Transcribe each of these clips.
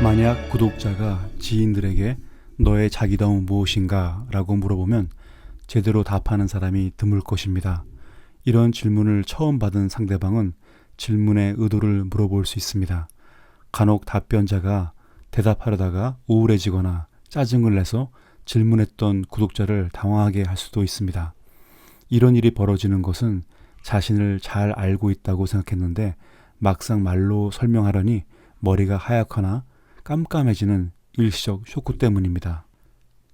만약 구독자가 지인들에게 너의 자기다움은 무엇인가 라고 물어보면 제대로 답하는 사람이 드물 것입니다. 이런 질문을 처음 받은 상대방은 질문의 의도를 물어볼 수 있습니다. 간혹 답변자가 대답하려다가 우울해지거나 짜증을 내서 질문했던 구독자를 당황하게 할 수도 있습니다. 이런 일이 벌어지는 것은 자신을 잘 알고 있다고 생각했는데 막상 말로 설명하려니 머리가 하얗거나 깜깜해지는 일시적 쇼크 때문입니다.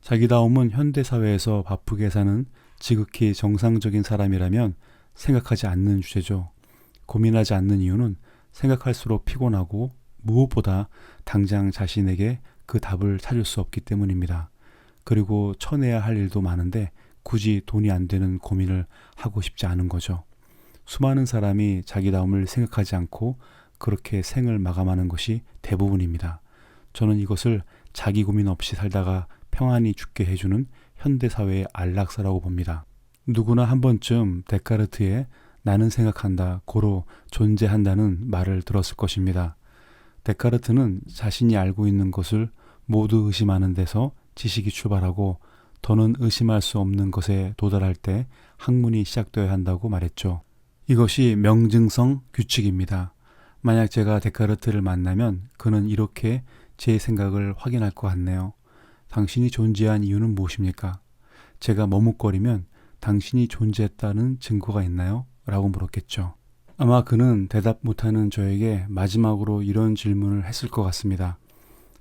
자기다움은 현대사회에서 바쁘게 사는 지극히 정상적인 사람이라면 생각하지 않는 주제죠. 고민하지 않는 이유는 생각할수록 피곤하고 무엇보다 당장 자신에게 그 답을 찾을 수 없기 때문입니다. 그리고 쳐내야 할 일도 많은데 굳이 돈이 안 되는 고민을 하고 싶지 않은 거죠. 수많은 사람이 자기다움을 생각하지 않고 그렇게 생을 마감하는 것이 대부분입니다. 저는 이것을 자기 고민 없이 살다가 평안히 죽게 해주는 현대사회의 안락사라고 봅니다. 누구나 한 번쯤 데카르트의 나는 생각한다, 고로 존재한다는 말을 들었을 것입니다. 데카르트는 자신이 알고 있는 것을 모두 의심하는 데서 지식이 출발하고 더는 의심할 수 없는 것에 도달할 때 학문이 시작되어야 한다고 말했죠. 이것이 명증성 규칙입니다. 만약 제가 데카르트를 만나면 그는 이렇게 제 생각을 확인할 것 같네요. 당신이 존재한 이유는 무엇입니까? 제가 머뭇거리면 당신이 존재했다는 증거가 있나요? 라고 물었겠죠. 아마 그는 대답 못하는 저에게 마지막으로 이런 질문을 했을 것 같습니다.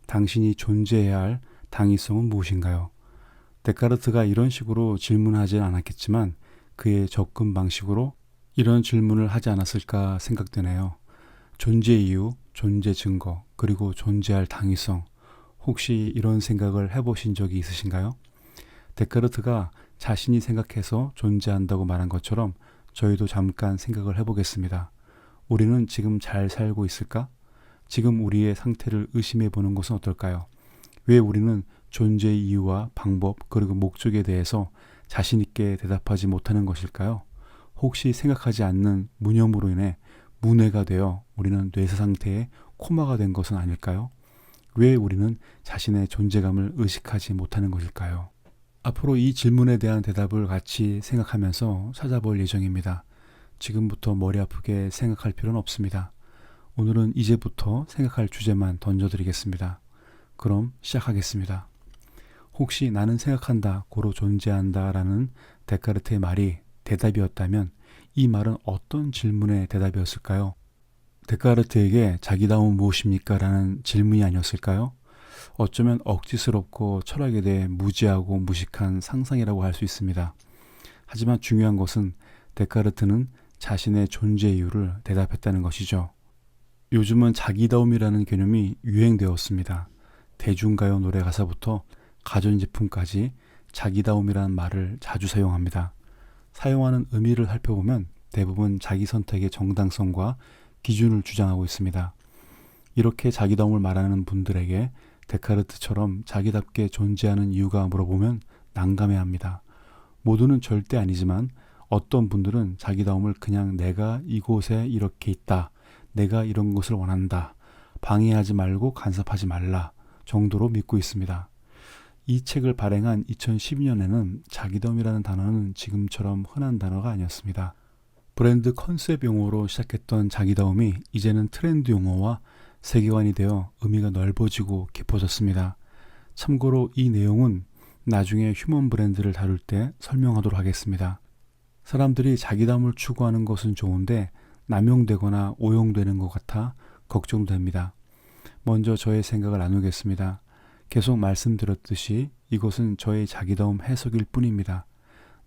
당신이 존재해야 할 당위성은 무엇인가요? 데카르트가 이런 식으로 질문하진 않았겠지만 그의 접근 방식으로 이런 질문을 하지 않았을까 생각되네요. 존재 이유, 존재 증거, 그리고 존재할 당위성. 혹시 이런 생각을 해보신 적이 있으신가요? 데카르트가 자신이 생각해서 존재한다고 말한 것처럼 저희도 잠깐 생각을 해보겠습니다. 우리는 지금 잘 살고 있을까? 지금 우리의 상태를 의심해 보는 것은 어떨까요? 왜 우리는 존재의 이유와 방법 그리고 목적에 대해서 자신 있게 대답하지 못하는 것일까요? 혹시 생각하지 않는 무념으로 인해 문해가 되어 우리는 뇌사 상태에 코마가 된 것은 아닐까요? 왜 우리는 자신의 존재감을 의식하지 못하는 것일까요? 앞으로 이 질문에 대한 대답을 같이 생각하면서 찾아볼 예정입니다. 지금부터 머리 아프게 생각할 필요는 없습니다. 오늘은 이제부터 생각할 주제만 던져드리겠습니다. 그럼 시작하겠습니다. 혹시 나는 생각한다, 고로 존재한다 라는 데카르트의 말이 대답이었다면 이 말은 어떤 질문의 대답이었을까요? 데카르트에게 자기다움은 무엇입니까? 라는 질문이 아니었을까요? 어쩌면 억지스럽고 철학에 대해 무지하고 무식한 상상이라고 할 수 있습니다. 하지만 중요한 것은 데카르트는 자신의 존재 이유를 대답했다는 것이죠. 요즘은 자기다움이라는 개념이 유행되었습니다. 대중가요 노래 가사부터 가전제품까지 자기다움이라는 말을 자주 사용합니다. 사용하는 의미를 살펴보면 대부분 자기 선택의 정당성과 기준을 주장하고 있습니다. 이렇게 자기다움을 말하는 분들에게 데카르트처럼 자기답게 존재하는 이유가 물어보면 난감해합니다. 모두는 절대 아니지만 어떤 분들은 자기다움을 그냥 내가 이곳에 이렇게 있다, 내가 이런 것을 원한다, 방해하지 말고 간섭하지 말라 정도로 믿고 있습니다. 이 책을 발행한 2012년에는 자기다움이라는 단어는 지금처럼 흔한 단어가 아니었습니다. 브랜드 컨셉 용어로 시작했던 자기다움이 이제는 트렌드 용어와 세계관이 되어 의미가 넓어지고 깊어졌습니다. 참고로 이 내용은 나중에 휴먼 브랜드를 다룰 때 설명하도록 하겠습니다. 사람들이 자기다움을 추구하는 것은 좋은데 남용되거나 오용되는 것 같아 걱정됩니다. 먼저 저의 생각을 나누겠습니다. 계속 말씀드렸듯이 이것은 저의 자기다움 해석일 뿐입니다.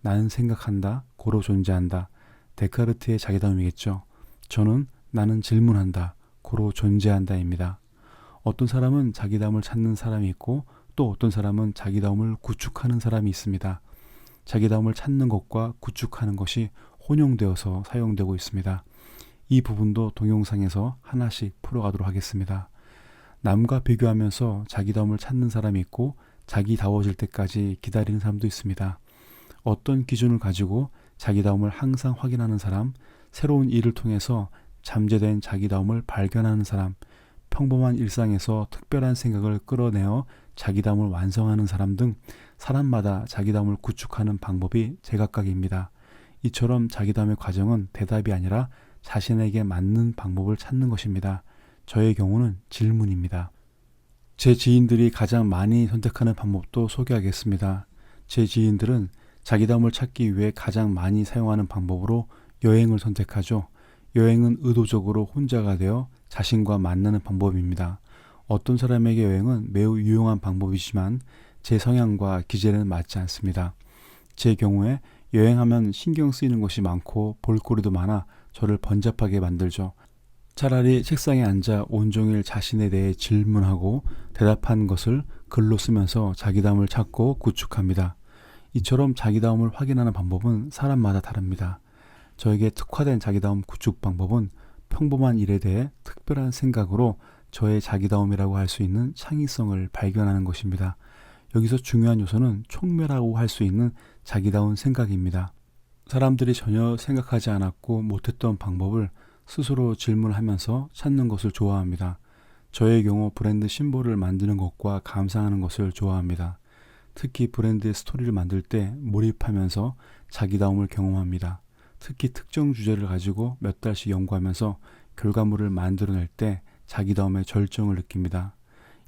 나는 생각한다, 고로 존재한다. 데카르트의 자기다움이겠죠. 저는 나는 질문한다, 고로 존재한다입니다. 어떤 사람은 자기다움을 찾는 사람이 있고 또 어떤 사람은 자기다움을 구축하는 사람이 있습니다. 자기다움을 찾는 것과 구축하는 것이 혼용되어서 사용되고 있습니다. 이 부분도 동영상에서 하나씩 풀어가도록 하겠습니다. 남과 비교하면서 자기다움을 찾는 사람이 있고 자기다워질 때까지 기다리는 사람도 있습니다. 어떤 기준을 가지고 자기다움을 항상 확인하는 사람, 새로운 일을 통해서 잠재된 자기다움을 발견하는 사람, 평범한 일상에서 특별한 생각을 끌어내어 자기담을 완성하는 사람 등 사람마다 자기담을 구축하는 방법이 제각각입니다. 이처럼 자기담의 과정은 대답이 아니라 자신에게 맞는 방법을 찾는 것입니다. 저의 경우는 질문입니다. 제 지인들이 가장 많이 선택하는 방법도 소개하겠습니다. 제 지인들은 자기담을 찾기 위해 가장 많이 사용하는 방법으로 여행을 선택하죠. 여행은 의도적으로 혼자가 되어 자신과 만나는 방법입니다. 어떤 사람에게 여행은 매우 유용한 방법이지만 제 성향과 기질에는 맞지 않습니다. 제 경우에 여행하면 신경 쓰이는 것이 많고 볼거리도 많아 저를 번잡하게 만들죠. 차라리 책상에 앉아 온종일 자신에 대해 질문하고 대답한 것을 글로 쓰면서 자기담을 찾고 구축합니다. 이처럼 자기다움을 확인하는 방법은 사람마다 다릅니다. 저에게 특화된 자기다움 구축 방법은 평범한 일에 대해 특별한 생각으로 저의 자기다움이라고 할 수 있는 창의성을 발견하는 것입니다. 여기서 중요한 요소는 촉매라고 할 수 있는 자기다운 생각입니다. 사람들이 전혀 생각하지 않았고 못했던 방법을 스스로 질문하면서 찾는 것을 좋아합니다. 저의 경우 브랜드 심볼을 만드는 것과 감상하는 것을 좋아합니다. 특히 브랜드의 스토리를 만들 때 몰입하면서 자기다움을 경험합니다. 특히 특정 주제를 가지고 몇 달씩 연구하면서 결과물을 만들어낼 때 자기다움의 절정을 느낍니다.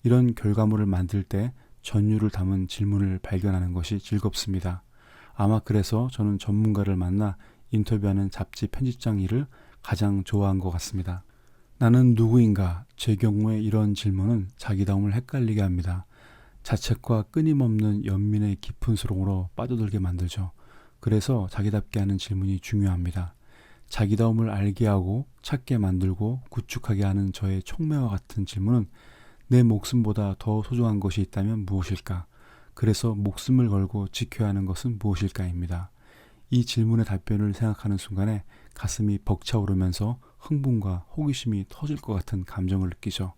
이런 결과물을 만들 때 전율을 담은 질문을 발견하는 것이 즐겁습니다. 아마 그래서 저는 전문가를 만나 인터뷰하는 잡지 편집장 일을 가장 좋아한 것 같습니다. 나는 누구인가? 제 경우에 이런 질문은 자기다움을 헷갈리게 합니다. 자책과 끊임없는 연민의 깊은 수렁으로 빠져들게 만들죠. 그래서 자기답게 하는 질문이 중요합니다. 자기다움을 알게 하고 찾게 만들고 구축하게 하는 저의 촉매와 같은 질문은 내 목숨보다 더 소중한 것이 있다면 무엇일까? 그래서 목숨을 걸고 지켜야 하는 것은 무엇일까입니다. 이 질문의 답변을 생각하는 순간에 가슴이 벅차오르면서 흥분과 호기심이 터질 것 같은 감정을 느끼죠.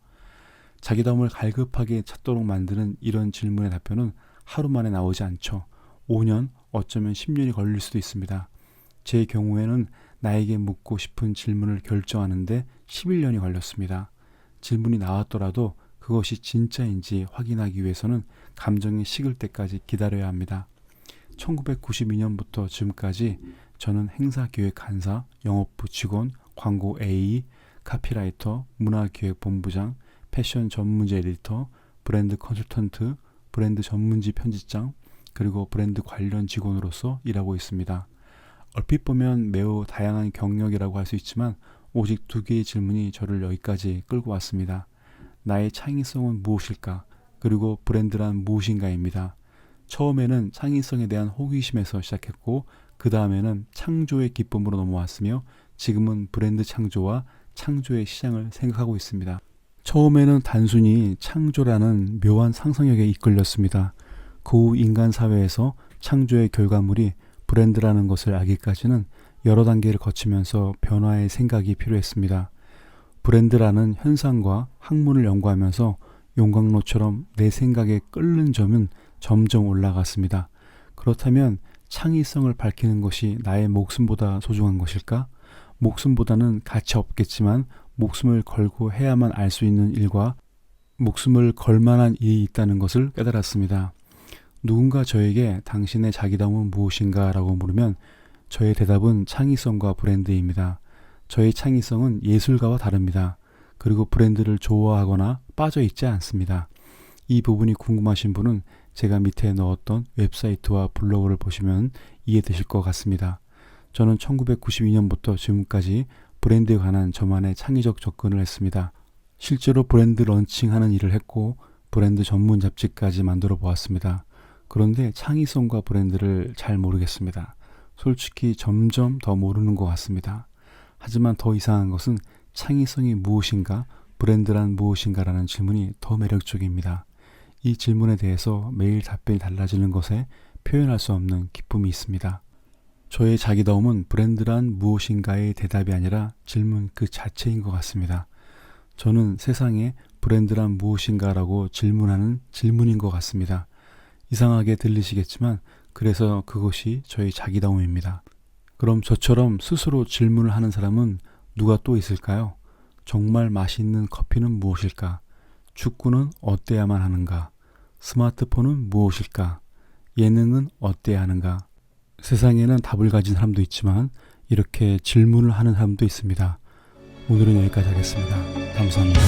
자기다움을 갈급하게 찾도록 만드는 이런 질문의 답변은 하루 만에 나오지 않죠. 5년, 어쩌면 10년이 걸릴 수도 있습니다. 제 경우에는 나에게 묻고 싶은 질문을 결정하는데 11년이 걸렸습니다. 질문이 나왔더라도 그것이 진짜인지 확인하기 위해서는 감정이 식을 때까지 기다려야 합니다. 1992년부터 지금까지 저는 행사기획 간사, 영업부 직원, 광고 AE, 카피라이터, 문화기획본부장, 패션 전문지 에디터, 브랜드 컨설턴트, 브랜드 전문지 편집장, 그리고 브랜드 관련 직원으로서 일하고 있습니다. 얼핏 보면 매우 다양한 경력이라고 할 수 있지만 오직 두 개의 질문이 저를 여기까지 끌고 왔습니다. 나의 창의성은 무엇일까? 그리고 브랜드란 무엇인가입니다. 처음에는 창의성에 대한 호기심에서 시작했고 그 다음에는 창조의 기쁨으로 넘어왔으며 지금은 브랜드 창조와 창조의 시장을 생각하고 있습니다. 처음에는 단순히 창조라는 묘한 상상력에 이끌렸습니다. 그 후 인간 사회에서 창조의 결과물이 브랜드라는 것을 알기까지는 여러 단계를 거치면서 변화의 생각이 필요했습니다. 브랜드라는 현상과 학문을 연구하면서 용광로처럼 내 생각에 끓는 점은 점점 올라갔습니다. 그렇다면 창의성을 밝히는 것이 나의 목숨보다 소중한 것일까? 목숨보다는 가치 없겠지만 목숨을 걸고 해야만 알 수 있는 일과 목숨을 걸 만한 일이 있다는 것을 깨달았습니다. 누군가 저에게 당신의 자기다움은 무엇인가 라고 물으면 저의 대답은 창의성과 브랜드입니다. 저의 창의성은 예술가와 다릅니다. 그리고 브랜드를 좋아하거나 빠져 있지 않습니다. 이 부분이 궁금하신 분은 제가 밑에 넣었던 웹사이트와 블로그를 보시면 이해되실 것 같습니다. 저는 1992년부터 지금까지 브랜드에 관한 저만의 창의적 접근을 했습니다. 실제로 브랜드 런칭하는 일을 했고 브랜드 전문 잡지까지 만들어 보았습니다. 그런데 창의성과 브랜드를 잘 모르겠습니다. 솔직히 점점 더 모르는 것 같습니다. 하지만 더 이상한 것은 창의성이 무엇인가, 브랜드란 무엇인가라는 질문이 더 매력적입니다. 이 질문에 대해서 매일 답변이 달라지는 것에 표현할 수 없는 기쁨이 있습니다. 저의 자기다움은 브랜드란 무엇인가의 대답이 아니라 질문 그 자체인 것 같습니다. 저는 세상에 브랜드란 무엇인가라고 질문하는 질문인 것 같습니다. 이상하게 들리시겠지만 그래서 그것이 저의 자기다움입니다. 그럼 저처럼 스스로 질문을 하는 사람은 누가 또 있을까요? 정말 맛있는 커피는 무엇일까? 축구는 어때야만 하는가? 스마트폰은 무엇일까? 예능은 어때야 하는가? 세상에는 답을 가진 사람도 있지만 이렇게 질문을 하는 사람도 있습니다. 오늘은 여기까지 하겠습니다. 감사합니다.